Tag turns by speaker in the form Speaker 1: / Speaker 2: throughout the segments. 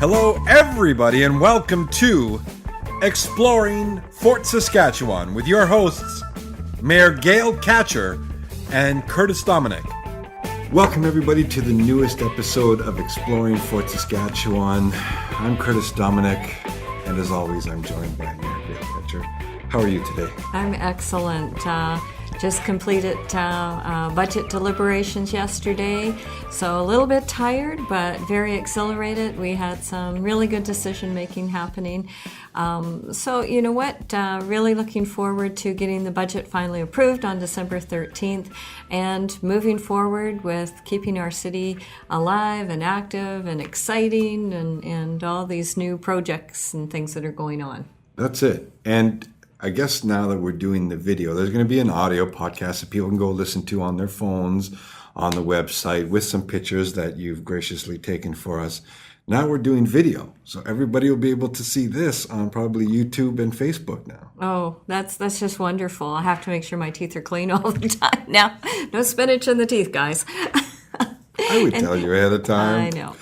Speaker 1: Hello, everybody, and welcome to Exploring Fort Saskatchewan with your hosts, Mayor Gale Katchur and Dominique. Welcome, everybody, to the newest episode of Exploring Fort Saskatchewan. I'm Dominique, and as always, I'm joined by Mayor Gale Katchur. How are you today?
Speaker 2: I'm excellent. Just completed budget deliberations yesterday, so a little bit tired, but very exhilarated. We had some really good decision-making happening. So you know what, really looking forward to getting the budget finally approved on December 13th and moving forward with keeping our city alive and active and exciting and all these new projects and things that are going on.
Speaker 1: That's it. And I guess now that we're doing the video, there's going to be an audio podcast that people can go listen to on their phones, on the website, with some pictures that you've graciously taken for us. Now we're doing video, so everybody will be able to see this on probably YouTube and Facebook now.
Speaker 2: Oh, that's just wonderful. I have to make sure my teeth are clean all the time now. No spinach in the teeth, guys.
Speaker 1: I would tell you ahead of time.
Speaker 2: I know.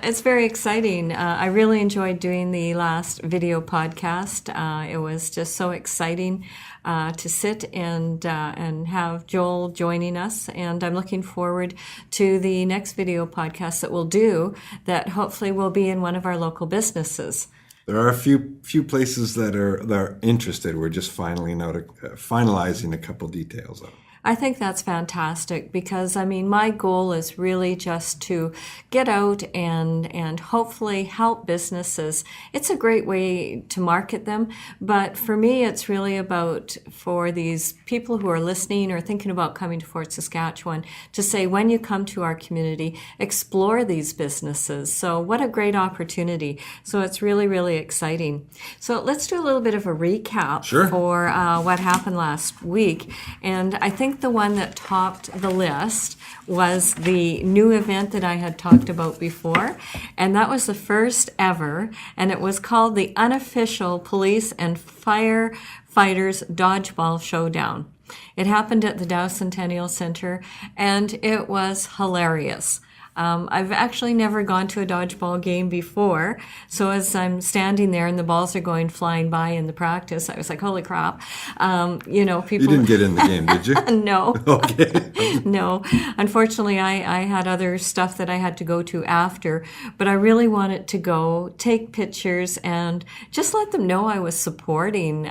Speaker 2: It's very exciting. I really enjoyed doing the last video podcast. It was just so exciting to sit and have Joel joining us. And I'm looking forward to the next video podcast that we'll do that hopefully will be in one of our local businesses.
Speaker 1: There are a few places that are interested. We're just finalizing a couple details of it.
Speaker 2: I think that's fantastic because, I mean, my goal is really just to get out and hopefully help businesses. It's a great way to market them, but for me, it's really about for these people who are listening or thinking about coming to Fort Saskatchewan to say, when you come to our community, explore these businesses. So what a great opportunity. So it's really, really exciting. So let's do a little bit of a recap for what happened last week. And I think the one that topped the list was the new event that I had talked about before, and that was the first ever, and it was called the Unofficial Police and Firefighters Dodgeball Showdown. It happened at the Dow Centennial Center, and it was hilarious. I've actually never gone to a dodgeball game before, so as I'm standing there and the balls are going flying by in the practice, I was like, holy crap. People... You
Speaker 1: didn't get in the game, did you?
Speaker 2: No.
Speaker 1: Okay.
Speaker 2: No. Unfortunately, I had other stuff that I had to go to after, but I really wanted to go, take pictures, and just let them know I was supporting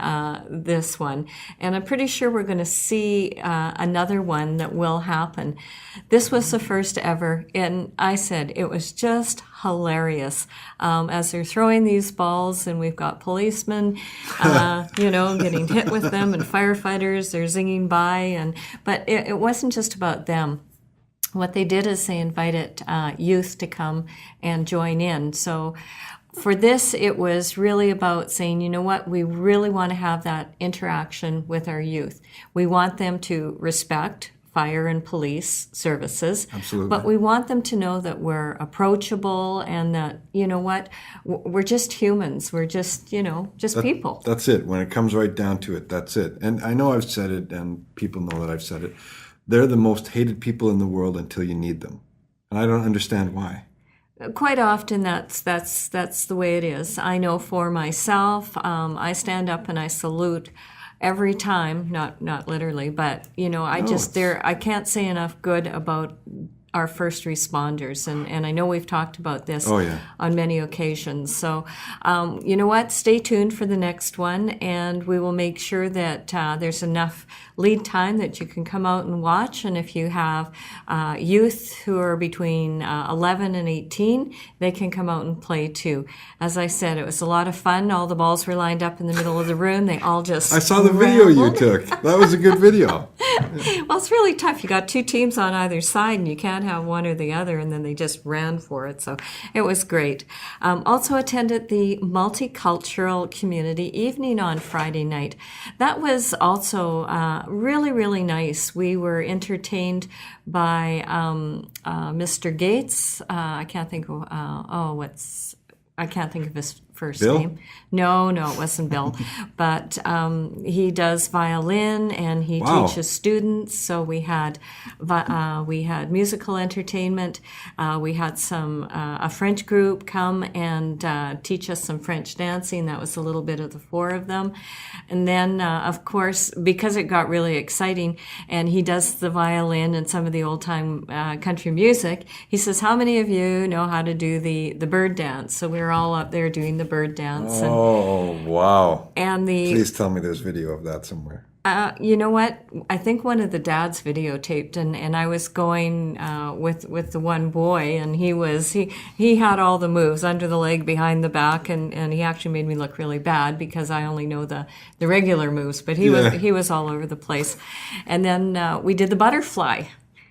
Speaker 2: this one. And I'm pretty sure we're going to see another one that will happen. This was the first ever, and I said it was just hilarious as they're throwing these balls, and we've got policemen, getting hit with them, and firefighters, they're zinging by, but it wasn't just about them. What they did is they invited youth to come and join in. So for this, it was really about saying, you know what, we really want to have that interaction with our youth. We want them to respect fire and police services.
Speaker 1: Absolutely.
Speaker 2: But we want them to know that we're approachable and that, you know what, we're just humans. We're just, people.
Speaker 1: That's it. When it comes right down to it, that's it. And I know I've said it, and people know that I've said it. They're the most hated people in the world until you need them. And I don't understand why.
Speaker 2: Quite often that's the way it is. I know for myself, I stand up and I salute every time, not literally, but I can't say enough good about our first responders, and I know we've talked about this on many occasions. So, you know what? Stay tuned for the next one, and we will make sure that there's enough lead time that you can come out and watch. And if you have youth who are between 11 and 18, they can come out and play too. As I said, it was a lot of fun. All the balls were lined up in the middle of the room. They all just
Speaker 1: I saw the video you took. That was a good video.
Speaker 2: Well, it's really tough. You got two teams on either side, and you can't have one or the other, and then they just ran for it. So it was great. Also attended the Multicultural Community Evening on Friday night. That was also really, really nice. We were entertained by Mr. Gates. I can't think of his first
Speaker 1: Bill?
Speaker 2: name. No, it wasn't Bill. But he does violin and he
Speaker 1: Wow.
Speaker 2: teaches students. So we had musical entertainment. We had a French group come and teach us some French dancing. That was a little bit of the four of them. And then, of course, because it got really exciting, and he does the violin and some of the old-time country music, he says, how many of you know how to do the bird dance? So we were all up there doing the bird dance.
Speaker 1: Oh, wow.
Speaker 2: And
Speaker 1: Please tell me there's video of that somewhere.
Speaker 2: You know what? I think one of the dads videotaped, and I was going with the one boy, and he had all the moves, under the leg, behind the back, and he actually made me look really bad because I only know the regular moves, but he was all over the place. And then we did the butterfly.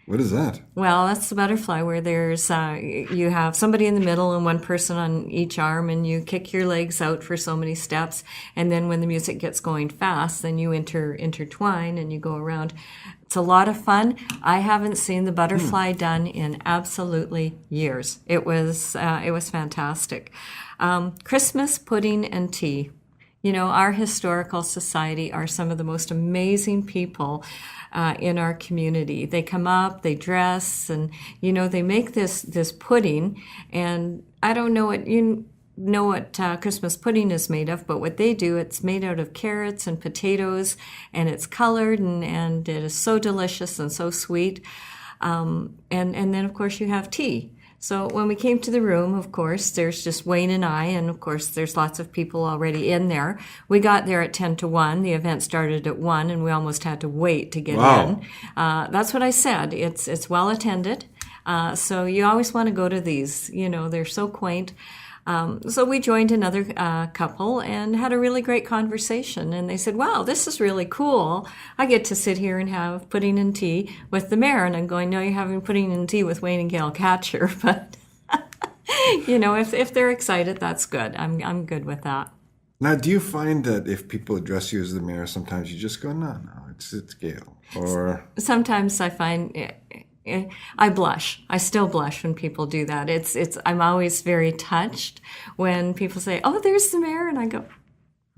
Speaker 1: What is that?
Speaker 2: Well, that's the butterfly, where there's you have somebody in the middle and one person on each arm, and you kick your legs out for so many steps, and then when the music gets going fast, then you intertwine and you go around. It's a lot of fun. I haven't seen the butterfly done in absolutely years. It was fantastic. Christmas pudding and tea. You know, our historical society are some of the most amazing people in our community. They come up, they dress, and, you know, they make this pudding. And I don't know what Christmas pudding is made of, but what they do, it's made out of carrots and potatoes, and it's colored, and it is so delicious and so sweet. And then, of course, you have tea. So when we came to the room, of course, there's just Wayne and I, and of course there's lots of people already in there. We got there at 10 to 1. The event started at 1, and we almost had to wait to get in. That's what I said. It's well attended. So you always want to go to these. You know, they're so quaint. So we joined another couple and had a really great conversation. And they said, wow, this is really cool. I get to sit here and have pudding and tea with the mayor. And I'm going, no, you're having pudding and tea with Wayne and Gale Katchur. But, you know, if they're excited, that's good. I'm good with that.
Speaker 1: Now, do you find that if people address you as the mayor, sometimes you just go, no, it's Gale? Or
Speaker 2: sometimes I find I blush. I still blush when people do that. I'm always very touched when people say, oh, there's the mayor. And I go,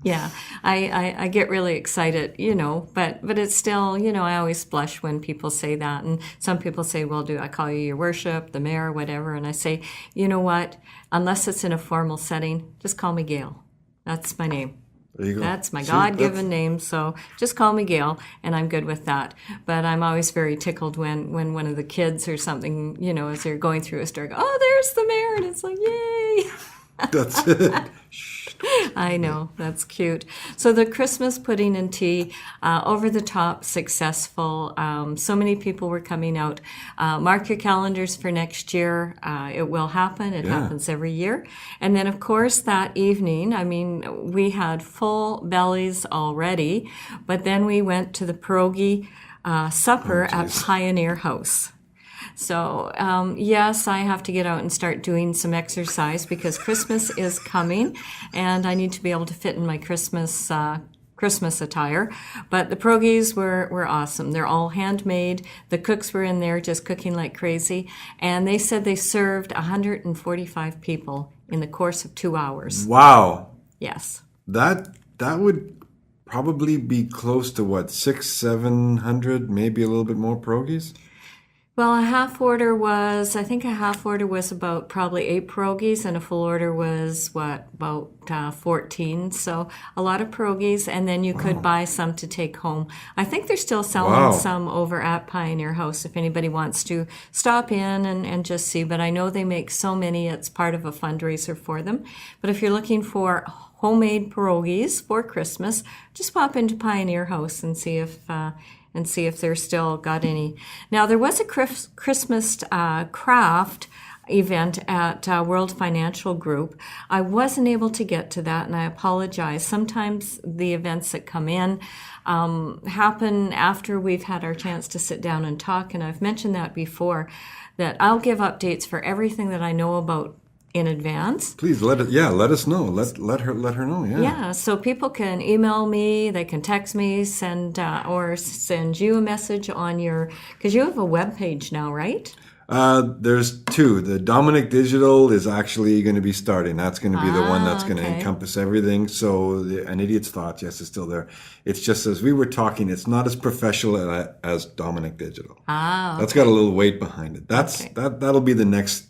Speaker 2: yeah, I get really excited, you know, but it's still, you know, I always blush when people say that. And some people say, well, do I call you your worship, the mayor, whatever? And I say, you know what, unless it's in a formal setting, just call me Gale. That's my name.
Speaker 1: there you go.
Speaker 2: That's my God-given name, so just call me Gale, and I'm good with that. But I'm always very tickled when one of the kids or something, you know, as they're going through a store, go, oh, there's the mayor, and it's like, yay!
Speaker 1: That's it.
Speaker 2: I know, that's cute. So the Christmas pudding and tea, over the top, successful. So many people were coming out. Mark your calendars for next year. It will happen. It happens every year. And then, of course, that evening, I mean, we had full bellies already, but then we went to the pierogi supper at Pioneer House. So, yes, I have to get out and start doing some exercise because Christmas is coming and I need to be able to fit in my Christmas attire. But the pierogies were awesome. They're all handmade. The cooks were in there just cooking like crazy. And they said they served 145 people in the course of 2 hours.
Speaker 1: Wow.
Speaker 2: Yes.
Speaker 1: That would probably be close to what, 600-700, maybe a little bit more pierogies?
Speaker 2: Well, a half order was about probably 8 pierogies, and a full order was, about 14. So a lot of pierogies, and then you could buy some to take home. I think they're still selling some over at Pioneer House if anybody wants to stop in and just see. But I know they make so many, it's part of a fundraiser for them. But if you're looking for homemade pierogies for Christmas, just pop into Pioneer House and see if they're still got any. Now, there was a Christmas craft event at World Financial Group. I wasn't able to get to that, and I apologize. Sometimes the events that come in happen after we've had our chance to sit down and talk, and I've mentioned that before, that I'll give updates for everything that I know about in advance.
Speaker 1: Please let us know. Let her know.
Speaker 2: Yeah. So people can email me, they can text me, send you a message on because you have a web page now, right?
Speaker 1: There's two. The Dominique Digital is actually going to be starting. That's going to be the one that's going to encompass everything. So An Idiot's Thoughts, yes, it's still there. It's just as we were talking, it's not as professional as Dominique Digital. Okay. That's got a little weight behind it. That'll be the next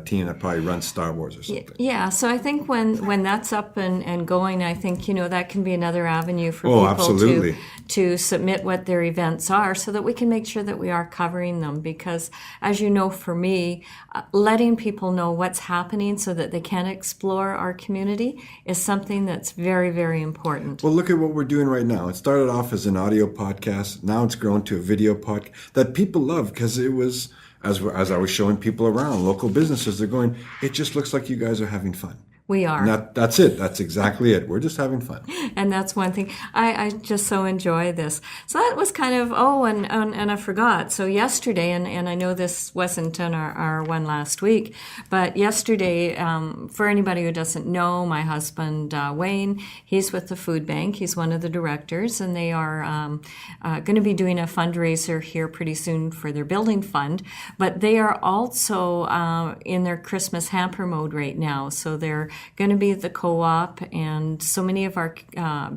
Speaker 1: team that probably runs Star Wars or something.
Speaker 2: Yeah, so I think when that's up and going, I think, that can be another avenue for people to submit what their events are so that we can make sure that we are covering them. Because, as you know, for me, letting people know what's happening so that they can explore our community is something that's very, very important.
Speaker 1: Well, look at what we're doing right now. It started off as an audio podcast. Now it's grown to a video podcast that people love because it was... As I was showing people around, local businesses, they're going, it just looks like you guys are having fun.
Speaker 2: We are.
Speaker 1: And that's it. That's exactly it. We're just having fun.
Speaker 2: And that's one thing. I just so enjoy this. So that was kind of, and I forgot. So yesterday, and I know this wasn't on our one last week, but yesterday, for anybody who doesn't know, my husband, Wayne, he's with the food bank. He's one of the directors, and they are going to be doing a fundraiser here pretty soon for their building fund. But they are also in their Christmas hamper mode right now. So they're going to be at the co-op, and so many of our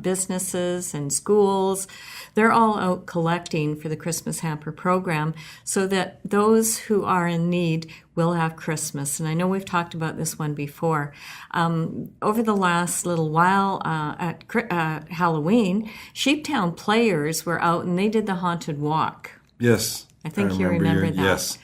Speaker 2: businesses and schools, they're all out collecting for the Christmas hamper program so that those who are in need will have Christmas. And I know we've talked about this one before. Over the last little while at Halloween, Sheeptown Players were out and they did the haunted walk.
Speaker 1: Yes.
Speaker 2: I think you remember that.
Speaker 1: Yes.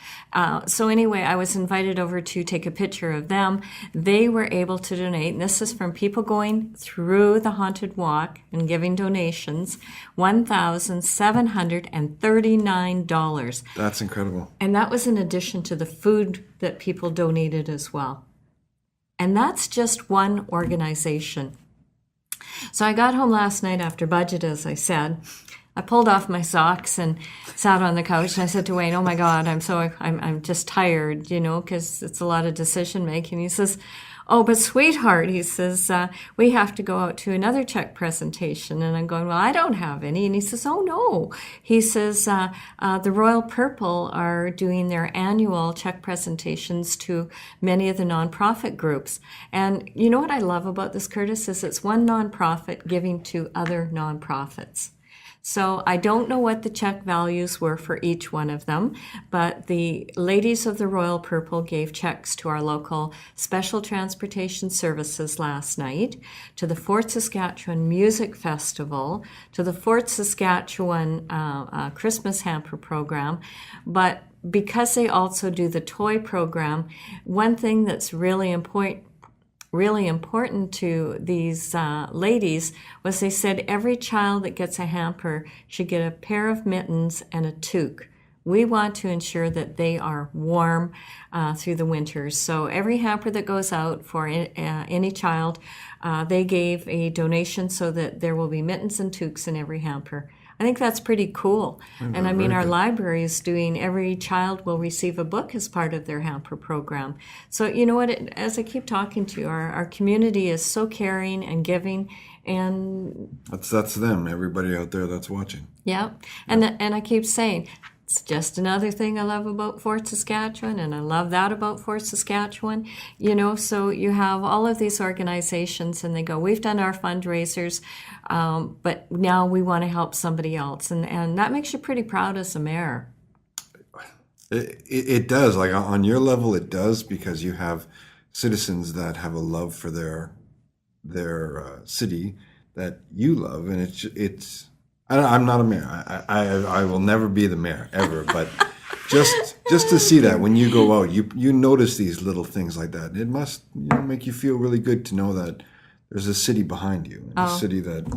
Speaker 2: So anyway, I was invited over to take a picture of them. They were able to donate, and this is from people going through the haunted walk and giving donations, $1,739.
Speaker 1: That's incredible.
Speaker 2: And that was in addition to the food that people donated as well. And that's just one organization. So I got home last night after budget, as I said. I pulled off my socks and sat on the couch, and I said to Wayne, "Oh my God, I'm just tired, because it's a lot of decision making." He says, "Oh, but sweetheart," he says, "we have to go out to another check presentation." And I'm going, "Well, I don't have any." And he says, "Oh no," he says, "the Royal Purple are doing their annual check presentations to many of the nonprofit groups." And you know what I love about this, Curtis, is it's one nonprofit giving to other nonprofits. So I don't know what the check values were for each one of them, but the ladies of the Royal Purple gave checks to our local Special Transportation Services last night, to the Fort Saskatchewan Music Festival, to the Fort Saskatchewan Christmas Hamper Program. But because they also do the toy program, one thing that's really important to these ladies was they said every child that gets a hamper should get a pair of mittens and a toque. We want to ensure that they are warm through the winters. So every hamper that goes out for any child, they gave a donation so that there will be mittens and toques in every hamper. I think that's pretty cool. And I mean, our library is doing, every child will receive a book as part of their hamper program. So you know what, as I keep talking to you, our community is so caring and giving, and
Speaker 1: that's them, everybody out there that's watching.
Speaker 2: Yeah. And I keep saying, it's just another thing I love about Fort Saskatchewan, and I love that about Fort Saskatchewan. So you have all of these organizations, and they go, we've done our fundraisers, but now we want to help somebody else. And that makes you pretty proud as a mayor.
Speaker 1: It does. Like on your level, it does, because you have citizens that have a love for their city that you love, and it's. I'm not a mayor. I will never be the mayor ever. But just to see that when you go out, you notice these little things like that. It must make you feel really good to know that there's a city behind you, a city that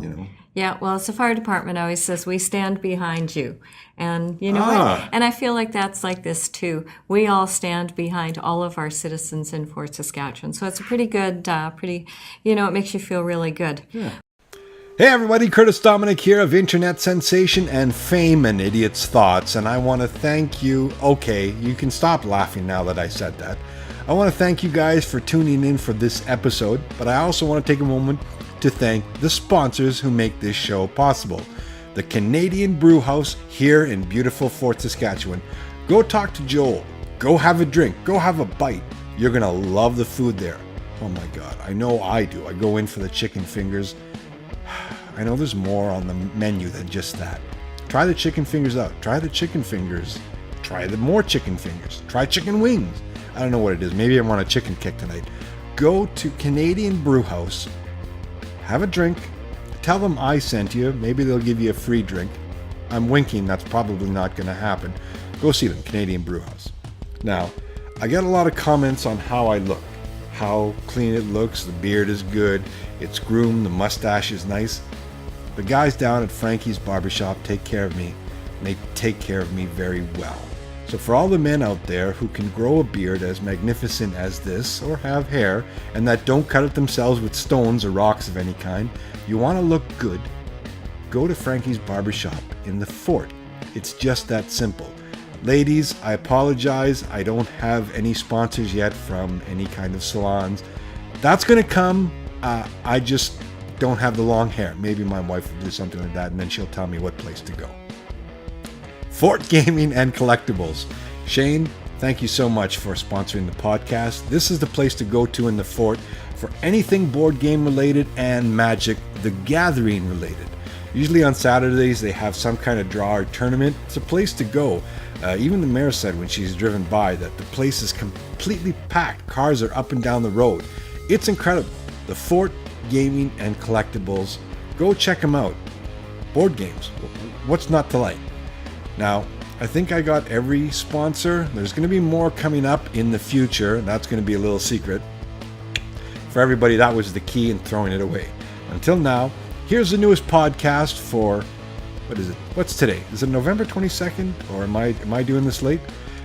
Speaker 2: Yeah, well, as the fire department always says, we stand behind you, and you know what? And I feel like that's like this too. We all stand behind all of our citizens in Fort Saskatchewan. So it's a pretty good, it makes you feel really good.
Speaker 1: Yeah. Hey everybody, Curtis Dominique here of internet sensation and fame An Idiot's Thoughts, and I want to thank you. Okay, you can stop laughing now that I said that. I want to thank you guys for tuning in for this episode, but I also want to take a moment to thank the sponsors who make this show possible. The Canadian Brewhouse here in beautiful Fort Saskatchewan. Go talk to Joel. Go have a drink. Go have a bite. You're going to love the food there. Oh my God. I know I do. I go in for the chicken fingers. I know there's more on the menu than just that. Try the chicken fingers out. Try the chicken fingers. Try the more chicken fingers. Try chicken wings. I don't know what it is. Maybe I want a chicken kick tonight. Go to Canadian Brewhouse. Have a drink. Tell them I sent you. Maybe they'll give you a free drink. I'm winking. That's probably not going to happen. Go see them, Canadian Brewhouse. Now, I get a lot of comments on how I look. How clean it looks. The beard is good. It's groomed. The mustache is nice. The guys down at Frankie's Barbershop take care of me. And they take care of me very well. So for all the men out there who can grow a beard as magnificent as this, or have hair, and that don't cut it themselves with stones or rocks of any kind, you want to look good, go to Frankie's Barbershop in the Fort. It's just that simple. Ladies, I apologize. I don't have any sponsors yet from any kind of salons. That's going to come. I just don't have the long hair. Maybe my wife will do something like that, and then she'll tell me what place to go. Fort Gaming and Collectables. Shane, thank you so much for sponsoring the podcast. This is the place to go to in the Fort for anything board game related and Magic the Gathering related. Usually on Saturdays they have some kind of draw or tournament. It's a place to go. Even the mayor said when she's driven by that the place is completely packed. Cars are up and down the road. It's incredible. The Fort Gaming and Collectables. Go check them out. Board games. What's not to like? Now, I think I got every sponsor. There's going to be more coming up in the future. That's going to be a little secret. For everybody, that was the key in throwing it away. Until now, here's the newest podcast for, what is it? What's today? Is it November 22nd? Or am I doing this late?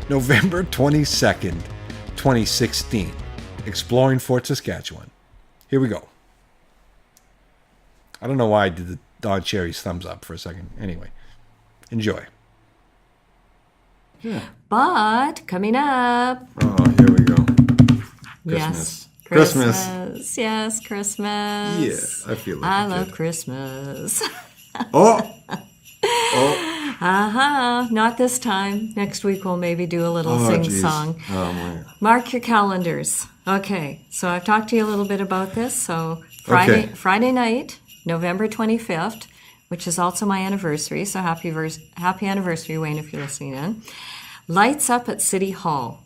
Speaker 1: November 22nd, 2016. Exploring Fort Saskatchewan. Here we go. I don't know why I did the Don Cherry's thumbs up for a second. Anyway, enjoy. Yeah.
Speaker 2: But coming up.
Speaker 1: Oh, here we go.
Speaker 2: Yes.
Speaker 1: Christmas.
Speaker 2: Yes, Christmas.
Speaker 1: Yeah, I feel like
Speaker 2: I love Christmas.
Speaker 1: Oh.
Speaker 2: Not this time. Next week we'll maybe do a little sing-song.
Speaker 1: Oh, my.
Speaker 2: Mark your calendars. Okay, so I've talked to you a little bit about this. So Friday night, November 25th, which is also my anniversary. So happy anniversary, Wayne, if you're listening in. Lights up at City Hall.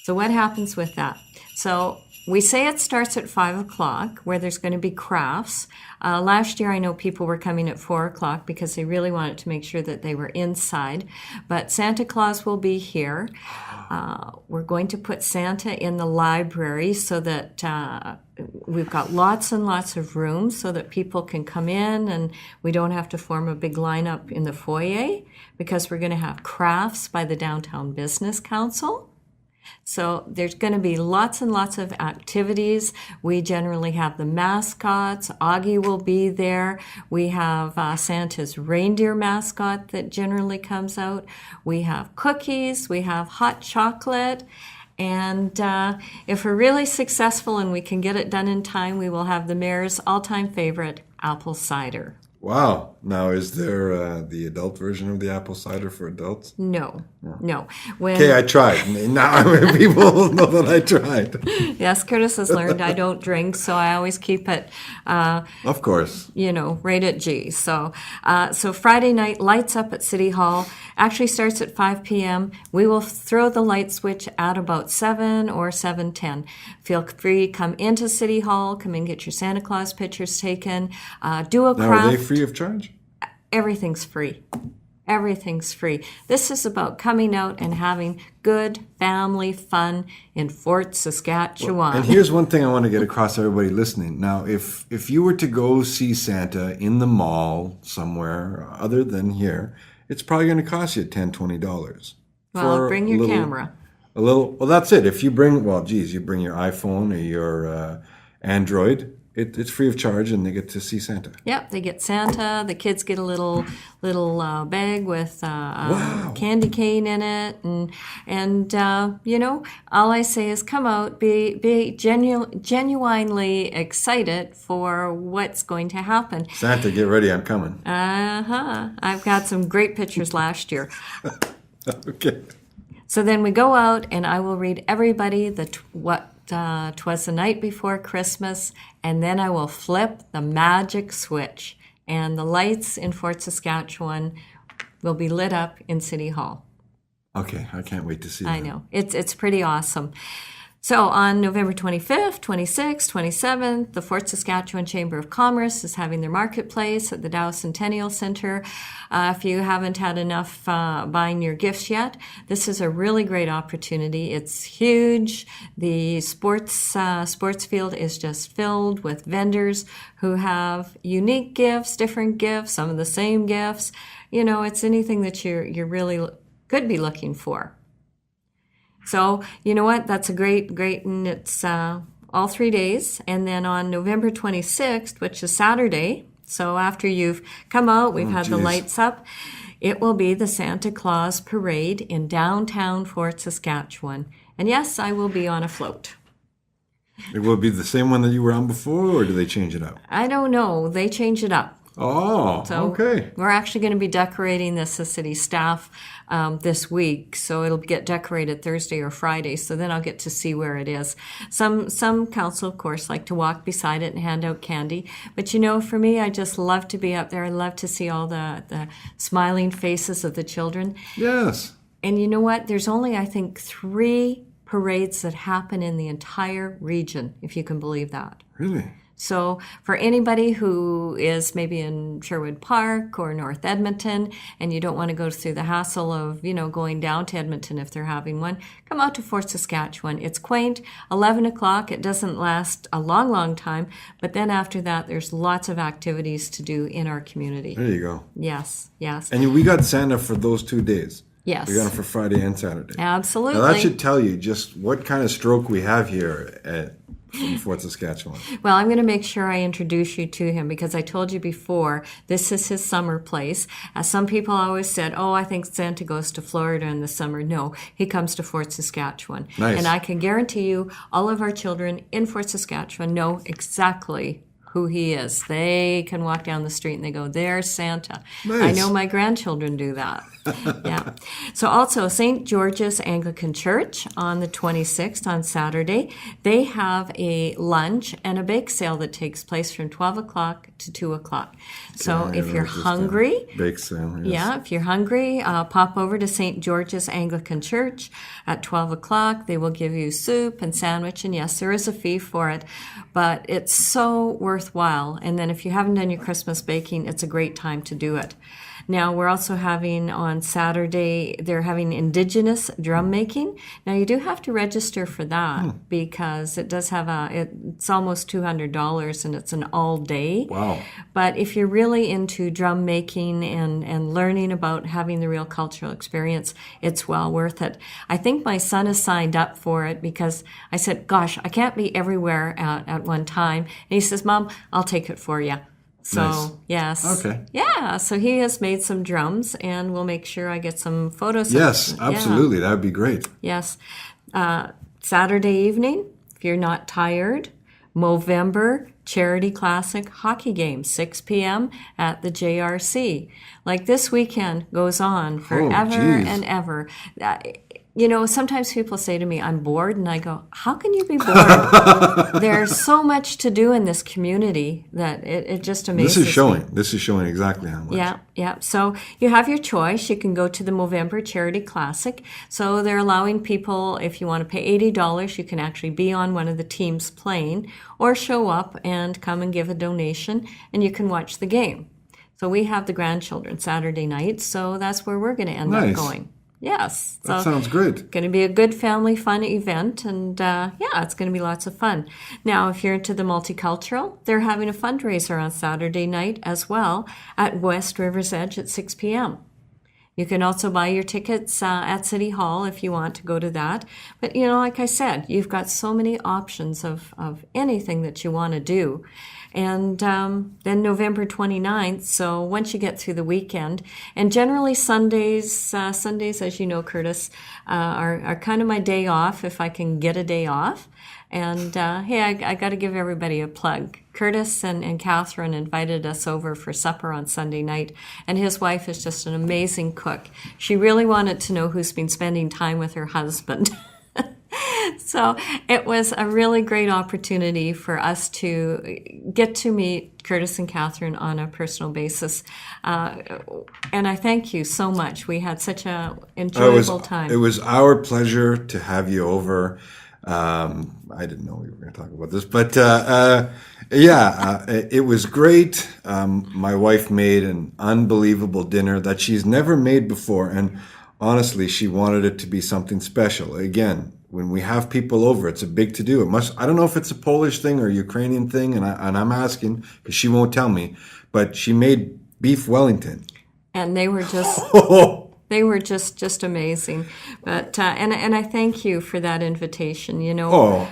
Speaker 2: So what happens with that? So we say it starts at 5 o'clock, where there's going to be crafts. Last year, I know people were coming at 4 o'clock because they really wanted to make sure that they were inside. But Santa Claus will be here. We're going to put Santa in the library so that we've got lots and lots of room so that people can come in and we don't have to form a big lineup in the foyer because we're going to have crafts by the Downtown Business Council. So there's going to be lots and lots of activities. We generally have the mascots. Augie will be there. We have Santa's reindeer mascot that generally comes out. We have cookies. We have hot chocolate. And if we're really successful and we can get it done in time, we will have the mayor's all-time favorite, apple cider.
Speaker 1: Wow. Now, is there the adult version of the apple cider for adults?
Speaker 2: No.
Speaker 1: Okay, I tried. Now people know that I tried.
Speaker 2: Yes, Curtis has learned I don't drink, so I always keep it,
Speaker 1: of course,
Speaker 2: right at G. So Friday night, lights up at City Hall. Actually starts at 5 p.m. We will throw the light switch at about 7 or 7:10. Feel free, come into City Hall, come and get your Santa Claus pictures taken, do a craft.
Speaker 1: Now, are they free of charge?
Speaker 2: Everything's free. Everything's free. This is about coming out and having good family fun in Fort Saskatchewan.
Speaker 1: And here's one thing I want to get across to everybody listening. Now, if you were to go see Santa in the mall somewhere other than here, it's probably going to cost you $10, $20.
Speaker 2: Well, bring your camera.
Speaker 1: Well, that's it. If you bring, you bring your iPhone or your Android, it's free of charge, and they get to see Santa. Yep,
Speaker 2: they get Santa. The kids get a little bag with candy cane in it, and all I say is come out, be genuinely excited for what's going to happen.
Speaker 1: Santa, get ready, I'm coming.
Speaker 2: I've got some great pictures last year.
Speaker 1: Okay.
Speaker 2: So then we go out, and I will read everybody what 'twas the night before Christmas, and then I will flip the magic switch, and the lights in Fort Saskatchewan will be lit up in City Hall.
Speaker 1: Okay, I can't wait to see that.
Speaker 2: I know. It's pretty awesome. So on November 25th, 26th, 27th, the Fort Saskatchewan Chamber of Commerce is having their marketplace at the Dow Centennial Center. If you haven't had enough buying your gifts yet, this is a really great opportunity. It's huge. The sports field is just filled with vendors who have unique gifts, different gifts, some of the same gifts. You know, it's anything that you're really could be looking for. So, you know what? That's a great, and it's all 3 days. And then on November 26th, which is Saturday, so after you've come out, we've had the lights up, it will be the Santa Claus Parade in downtown Fort Saskatchewan. And yes, I will be on a float.
Speaker 1: It will be the same one that you were on before, or do they change it up?
Speaker 2: I don't know. They change it up.
Speaker 1: Oh,
Speaker 2: so
Speaker 1: okay.
Speaker 2: We're actually going to be decorating this as city staff this week, so it'll get decorated Thursday or Friday. So then I'll get to see where it is. Some council, of course, like to walk beside it and hand out candy. But you know, for me, I just love to be up there. I love to see all the smiling faces of the children.
Speaker 1: Yes.
Speaker 2: And you know what? There's only, I think, 3 parades that happen in the entire region, if you can believe that.
Speaker 1: Really?
Speaker 2: So for anybody who is maybe in Sherwood Park or North Edmonton and you don't want to go through the hassle of, you know, going down to Edmonton if they're having one, come out to Fort Saskatchewan. It's quaint, 11 o'clock. It doesn't last a long, long time. But then after that, there's lots of activities to do in our community.
Speaker 1: There you go.
Speaker 2: Yes, yes.
Speaker 1: And we got Santa for those 2 days.
Speaker 2: Yes.
Speaker 1: We got him for Friday and Saturday.
Speaker 2: Absolutely.
Speaker 1: Now that should tell you just what kind of stroke we have here from Fort Saskatchewan.
Speaker 2: Well, I'm going to make sure I introduce you to him because I told you before, this is his summer place. As some people always said, oh, I think Santa goes to Florida in the summer. No, he comes to Fort Saskatchewan.
Speaker 1: Nice.
Speaker 2: And I can guarantee you all of our children in Fort Saskatchewan know exactly who he is. They can walk down the street and they go, there's Santa.
Speaker 1: Nice.
Speaker 2: I know my grandchildren do that. Yeah. So also St. George's Anglican Church on the 26th on Saturday, they have a lunch and a bake sale that takes place from 12 o'clock to 2 o'clock. So if you're hungry,
Speaker 1: bake sale, yes.
Speaker 2: Yeah, if you're hungry, pop over to St. George's Anglican Church at 12 o'clock. They will give you soup and sandwich, and yes, there is a fee for it, but it's so worthwhile. And then if you haven't done your Christmas baking, it's a great time to do it. Now, we're also having on Saturday, they're having Indigenous drum making. Now, you do have to register for that because it does have it's almost $200 and it's an all day.
Speaker 1: Wow.
Speaker 2: But if you're really into drum making and learning about having the real cultural experience, it's well worth it. I think my son has signed up for it because I said, gosh, I can't be everywhere at one time. And he says, Mom, I'll take it for you. So,
Speaker 1: nice.
Speaker 2: Yes.
Speaker 1: Okay.
Speaker 2: Yeah, so he has made some drums, and we'll make sure I get some photos.
Speaker 1: Yes, absolutely. That would be great.
Speaker 2: Yes. Saturday evening, if you're not tired, Movember Charity Classic Hockey Game, 6 p.m. at the JRC. Like this weekend goes on forever and ever. You know, sometimes people say to me, I'm bored, and I go, how can you be bored? There's so much to do in this community that it just amazes me.
Speaker 1: This is showing exactly how much.
Speaker 2: Yeah. So you have your choice. You can go to the Movember Charity Classic. So they're allowing people, if you want to pay $80, you can actually be on one of the teams playing or show up and come and give a donation, and you can watch the game. So we have the grandchildren Saturday night, so that's where we're going to end up going. Yes.
Speaker 1: That sounds good.
Speaker 2: Going to be a good family fun event, and it's going to be lots of fun. Now, if you're into the multicultural, they're having a fundraiser on Saturday night as well at West River's Edge at 6 p.m. You can also buy your tickets at City Hall if you want to go to that. But, you know, like I said, you've got so many options of anything that you want to do. And then November 29th, so once you get through the weekend, and generally Sundays, as you know, Curtis, are kind of my day off if I can get a day off. And hey, I got to give everybody a plug. Curtis and Catherine invited us over for supper on Sunday night, and his wife is just an amazing cook. She really wanted to know who's been spending time with her husband. So it was a really great opportunity for us to get to meet Curtis and Catherine on a personal basis. And I thank you so much. We had such an enjoyable time.
Speaker 1: It was our pleasure to have you over. I didn't know we were going to talk about this, but it was great. My wife made an unbelievable dinner that she's never made before, and honestly, she wanted it to be something special. Again, when we have people over, it's a big to-do. I don't know if it's a Polish thing or a Ukrainian thing, and I'm asking because she won't tell me, but she made beef Wellington.
Speaker 2: And they were just... They were just amazing, but and I thank you for that invitation. You know,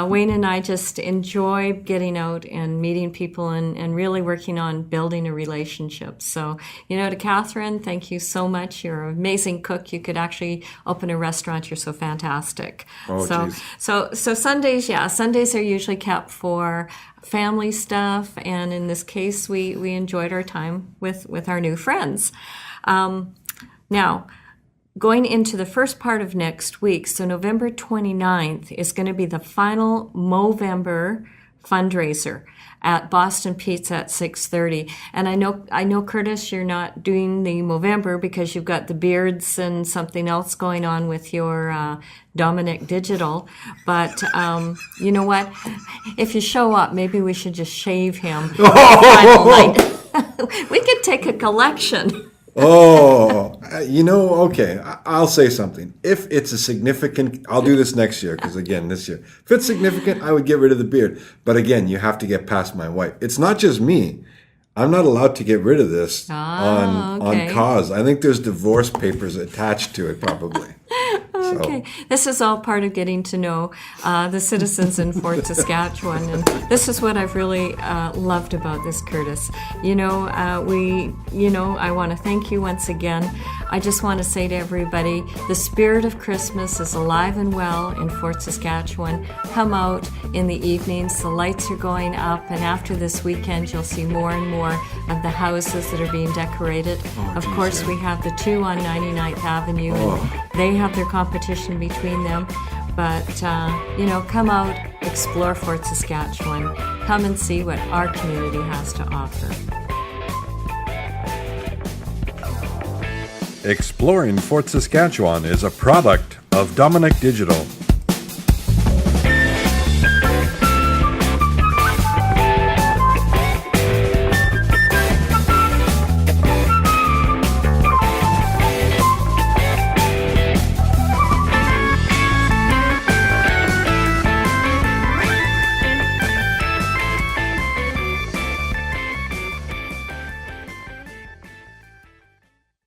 Speaker 2: Wayne and I just enjoy getting out and meeting people and really working on building a relationship. So, you know, to Catherine, thank you so much. You're an amazing cook. You could actually open a restaurant. You're so fantastic. So Sundays, Sundays are usually kept for family stuff, and in this case, we enjoyed our time with our new friends. Now, going into the first part of next week, so November 29th is going to be the final Movember fundraiser at Boston Pizza at 6:30. And I know, Curtis, you're not doing the Movember because you've got the beards and something else going on with your Dominique digital. But you know what? If you show up, maybe we should just shave him. We could take a collection.
Speaker 1: Okay, I'll say something. If it's a significant, I'll do this next year, because again, this year, if it's significant, I would get rid of the beard. But again, you have to get past my wife. It's not just me. I'm not allowed to get rid of this on cause. I think there's divorce papers attached to it, probably.
Speaker 2: Okay. This is all part of getting to know the citizens in Fort Saskatchewan, and this is what I've really loved about this, Curtis. I want to thank you once again. I just want to say to everybody, the spirit of Christmas is alive and well in Fort Saskatchewan. Come out in the evenings. The lights are going up, and after this weekend, you'll see more and more of the houses that are being decorated. Of course, we have the two on 99th Avenue, and they have their competition between them. But, come out, explore Fort Saskatchewan. Come and see what our community has to offer.
Speaker 1: Exploring Fort Saskatchewan is a product of Dominique Digital.